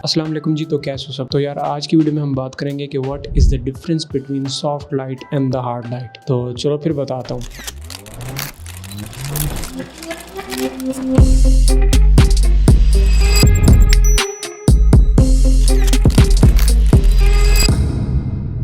अस्सलाम वालेकुम जी। तो कैसे हो सब। तो यार आज की वीडियो में हम बात करेंगे कि what is the difference between soft light and the hard light. तो चलो फिर बताता हूँ।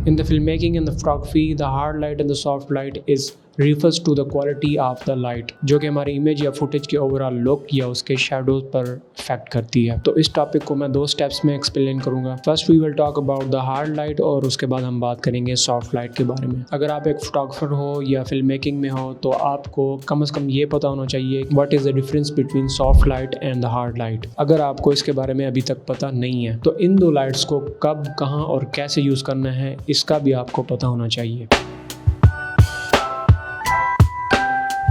In the filmmaking and the photography, the hard light and the soft light is refers to the quality of the light, जो कि हमारी image या footage के ओवरऑल लुक या उसके शेडोज पर इफेक्ट करती है। तो इस टॉपिक को मैं 2 स्टेप्स में एक्सप्लेन करूंगा। First we will talk about the hard light और उसके बाद हम बात करेंगे सॉफ्ट लाइट के बारे में। अगर आप एक फोटोग्राफर हो या फिल्म मेकिंग में हो तो आपको कम से कम ये पता होना चाहिए what is the difference between soft light and the hard light. अगर आपको इसके बारे में अभी तक पता नहीं है तो इन 2 लाइट्स को कब, कहाँ और कैसे यूज़ करना है इसका भी आपको पता होना चाहिए।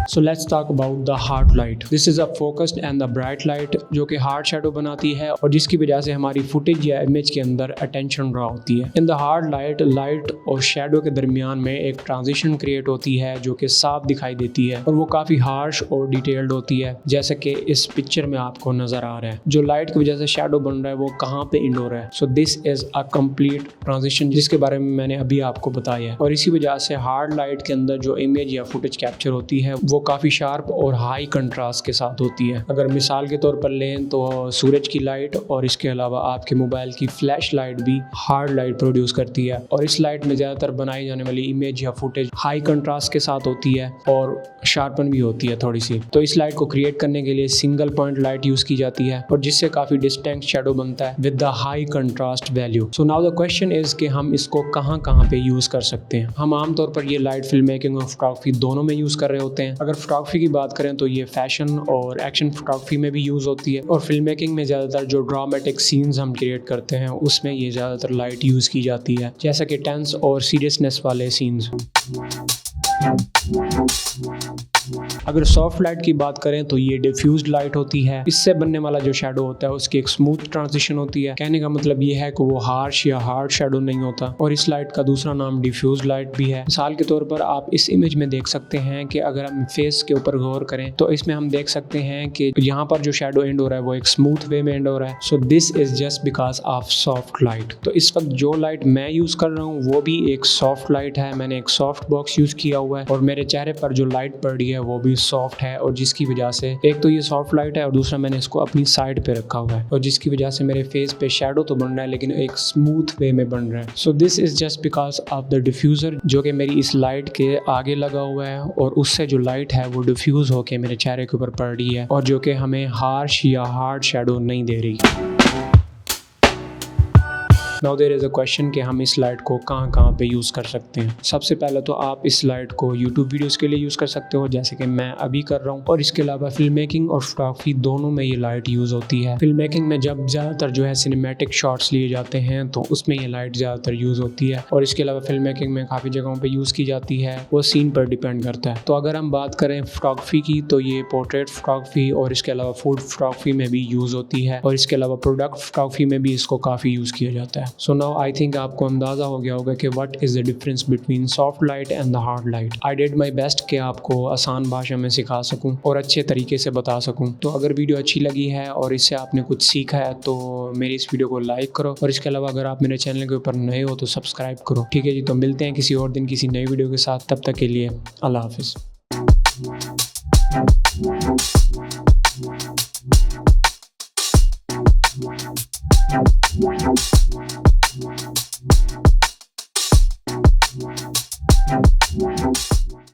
So let's talk about the hard light. This is a focused and the bright light जो कि hard shadow बनाती है और जिसकी वजह से हमारी फुटेज या इमेज के अंदर attention ड्रा होती है। In the hard light, light और shadow के दरमियान में एक ट्रांजिशन क्रिएट होती है जो कि साफ दिखाई देती है और वो काफ़ी हार्श और डिटेल्ड होती है, जैसे कि इस पिक्चर में आपको नज़र आ रहा है। जो लाइट की वजह से शैडो बन रहा है वो कहाँ पे इंड हो रहा है। So this is a complete transition जिसके बारे में मैंने अभी आपको बताया है। और इसी वजह से हार्ड लाइट के अंदर जो इमेज या फुटेज कैप्चर होती है वो काफ़ी शार्प और हाई कंट्रास्ट के साथ होती है। अगर मिसाल के तौर पर लें तो सूरज की लाइट और इसके अलावा आपके मोबाइल की फ्लैश लाइट भी हार्ड लाइट प्रोड्यूस करती है और इस लाइट में ज़्यादातर बनाई जाने वाली इमेज या फुटेज हाई कंट्रास्ट के साथ होती है और शार्पन भी होती है थोड़ी सी। तो इस लाइट को क्रिएट करने के लिए सिंगल पॉइंट लाइट यूज़ की जाती है और जिससे काफ़ी डिस्टिंक्ट शेडो बनता है with the high contrast value. So now the question is कि हम इसको कहाँ कहाँ पे यूज़ कर सकते हैं। हम आमतौर पर ये लाइट फिल्म मेकिंग और फोटोग्राफी दोनों में यूज़ कर रहे होते हैं। अगर फोटोग्राफी की बात करें तो ये फैशन और एक्शन फोटोग्राफी में भी यूज़ होती है और फिल्म मेकिंग में ज़्यादातर जो ड्रामेटिक सीन्स हम क्रिएट करते हैं उसमें ये ज़्यादातर लाइट यूज़ की जाती है, जैसा कि टेंस और सीरियसनेस वाले सीन्स। अगर सॉफ्ट लाइट की बात करें तो ये डिफ्यूज्ड लाइट होती है। इससे बनने वाला जो शेडो होता है उसकी एक स्मूथ ट्रांजिशन होती है। कहने का मतलब ये है कि वो हार्श या हार्ड शेडो नहीं होता और इस लाइट का दूसरा नाम डिफ्यूज्ड लाइट भी है। मिसाल के तौर पर आप इस इमेज में देख सकते हैं कि अगर हम फेस के ऊपर गौर करें तो इसमें हम देख सकते हैं कि यहाँ पर जो शेडो एंड हो रहा है वो एक स्मूथ वे में एंड हो रहा है। So this is just because of soft light. तो इस वक्त जो लाइट मैं यूज़ कर रहा हूँ वो भी एक सॉफ्ट लाइट है। मैंने एक सॉफ्ट बॉक्स यूज़ किया हुआ है और मेरे चेहरे पर जो लाइट पड़ रही है वो भी सॉफ्ट है और जिसकी वजह से एक तो ये सॉफ्ट लाइट है और दूसरा मैंने इसको अपनी साइड पे रखा हुआ है और जिसकी वजह से मेरे फेस पे शैडो तो बन रहा है लेकिन एक स्मूथ वे में बन रहा है। So this is just because of the diffuser जो कि मेरी इस लाइट के आगे लगा हुआ है और उससे जो लाइट है वो डिफ्यूज़ होके मेरे चेहरे के ऊपर पड़ रही है और जो कि हमें हार्श या हार्ड शैडो नहीं दे रही। Now there is a question कि हम इस लाइट को कहाँ कहाँ पे यूज़ कर सकते हैं। सबसे पहले तो आप इस लाइट को यूट्यूब वीडियोस के लिए यूज़ कर सकते हो, जैसे कि मैं अभी कर रहा हूँ। और इसके अलावा फिल्म मेकिंग और फोटोग्राफी दोनों में ये लाइट यूज़ होती है। फिल्म मेकिंग में जब ज़्यादातर जो है सिनेमैटिक शॉट्स लिए जाते हैं तो उसमें ये लाइट ज़्यादातर यूज़ होती है और इसके अलावा फिल्म मेकिंग में काफ़ी जगहों पर यूज़ की जाती है, वो सीन पर डिपेंड करता है। तो अगर हम बात करें फोटोग्राफी की तो ये पोर्ट्रेट फोटोग्राफी और इसके अलावा फूड फोटोग्राफी में भी यूज़ होती है और इसके अलावा प्रोडक्ट फोटोग्राफी में भी इसको काफ़ी यूज़ किया जाता है। सो नाउ आई थिंक आपको अंदाज़ा हो गया होगा कि what is the difference between soft light and the hard light. I did my best कि आपको आसान भाषा में सिखा सकूं और अच्छे तरीके से बता सकूं। तो अगर वीडियो अच्छी लगी है और इससे आपने कुछ सीखा है तो मेरी इस वीडियो को लाइक करो और इसके अलावा अगर आप मेरे चैनल के ऊपर नए हो तो सब्सक्राइब करो। ठीक है जी, तो मिलते हैं किसी और दिन किसी नई वीडियो के साथ। तब तक के लिए अल्लाह हाफिज़।